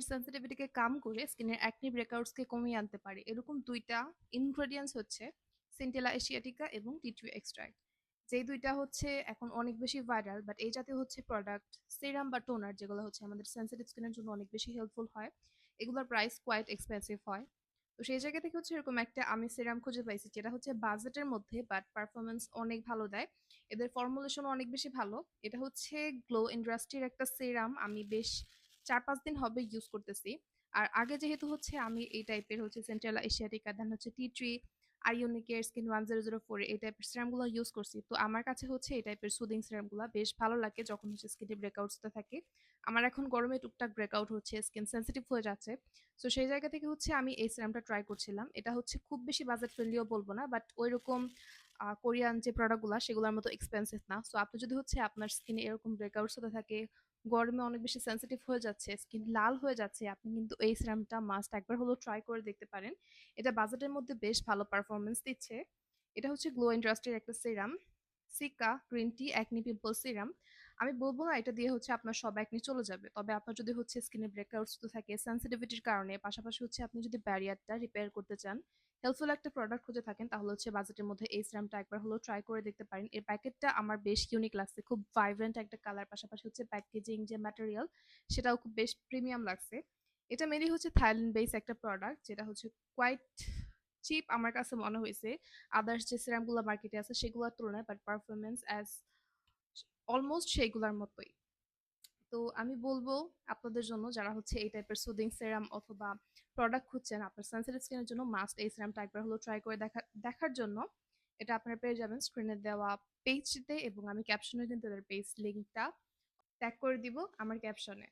স্কিনের সেনসিটিভিটিকে কাম করে স্কিনের অ্যাকনি ব্রেকআউটসকে কমিয়ে আনতে পারে। এরকম ২ টা ইনগ্রেডিয়েন্টস হচ্ছে সেন্টেলা এশিয়াটিকা এবং টি ট্রি এক্সট্রাক্ট। যেই ২ টা হচ্ছে এখন অনেক বেশি ভাইরাল, বাট এই জাতীয় হচ্ছে প্রোডাক্ট, সিরাম বা টোনার যেগুলো হচ্ছে আমাদের সেনসিটিভ স্কিনের জন্য অনেক বেশি হেল্পফুল হয়। এগুলোর প্রাইস কোয়াইট এক্সপেন্সিভ হয়। তো সেই জায়গা থেকে হচ্ছে এরকম একটা আমি সিরাম খুঁজে পাইছি যেটা হচ্ছে বাজেটের মধ্যে বাট পারফরম্যান্স অনেক ভালো দেয়। এদের ফর্মুলেশনও অনেক বেশি ভালো। এটা হচ্ছে গ্লো ইন্ডাস্ট্রির একটা সিরাম। আমি বেশ ৪-৫ দিন হবে ইউজ করতেছি। আর আগে যেহেতু হচ্ছে আমি এই টাইপের হচ্ছে সেন্ট্রাল এশিয়াটিকা দেন হচ্ছে টি ট্রি, আইওনিকের স্কিন 1004 এই টাইপের সিরামগুলো ইউজ করছি। তো আমার কাছে হচ্ছে এই টাইপের সুদিং সিরামগুলো বেশ ভালো লাগে যখন হচ্ছে স্কিনে ব্রেকআউটসটা থাকে। আমার এখন গরমে টুকটাক ব্রেকআউট হচ্ছে, স্কিন সেনসিটিভ হয়ে যাচ্ছে। সো সেই জায়গা থেকে হচ্ছে আমি এই সিরামটা ট্রাই করছিলাম। এটা হচ্ছে খুব বেশি বাজেট ফ্রেন্ডলিও বলবো না, বাট ওইরকম কোরিয়ান যে প্রোডাক্টগুলো সেগুলোর মতো এক্সপেন্সিভ না। সো আপনি যদি হচ্ছে আপনার স্কিনে এরকম ব্রেকআউটস হতে থাকে, গরমে অনেক বেশি সেনসিটিভ হয়ে যাচ্ছে, স্কিন লাল হয়ে যাচ্ছে, আপনি কিন্তু এই সিরামটা মাস্ট একবার হলেও ট্রাই করে দেখতে পারেন। এটা বাজেটের মধ্যে বেশ ভালো পারফরম্যান্স দিচ্ছে। এটা হচ্ছে গ্লো ইন্ডাস্ট্রির একটা serum, seeker green tea acne pimple serum. আমি বলবো না এটা দিয়ে হচ্ছে আপনার সব অ্যাকনি চলে যাবে, তবে আপনার যদি হচ্ছে স্কিনে ব্রেকআউটস তো থাকে সেনসিটিভিটির কারণে, পাশাপাশি হচ্ছে আপনি যদি ব্যারিয়ারটা রিপেয়ার করতে চান, হেল্পফুল একটা প্রোডাক্ট খুঁজে থাকেন, তাহলে হচ্ছে বাজেটের মধ্যে এই সিরামটা একবার হলেও ট্রাই করে দেখতে পারেন। এর প্যাকেটটা আমার বেশ ইউনিক লাগছে, খুব ভাইব্রেন্ট একটা কালার, পাশাপাশি হচ্ছে প্যাকেজিং যে ম্যাটেরিয়াল সেটাও খুব বেশ প্রিমিয়াম লাগছে। এটা মেনলি হচ্ছে থাইল্যান্ড বেস একটা প্রোডাক্ট, যেটা হচ্ছে কোয়াইট চিপ আমার কাছে মনে হয়েছে আদার্স যে সিরামগুলো মার্কেটে আছে সেগুলোর তুলনায়, বাট পারফরমেন্স অ্যাজ অলমোস্ট সেইগুলোর মতোই। তো আমি বলবো আপনাদের জন্য যারা হচ্ছে এই টাইপের সুদিং সেরাম অথবা প্রোডাক্ট খুঁজছেন আপনার সেনসিটিভ স্কিনের জন্য, মাস্ট এই সিরামটা একবার হলো ট্রাই করে দেখার জন্য। এটা আপনারা পেয়ে যাবেন স্ক্রিনে দেওয়া পেজটিতে, এবং আমি ক্যাপশনে কিন্তু তাদের পেজ লিঙ্কটা ট্যাগ করে দিব আমার ক্যাপশনে।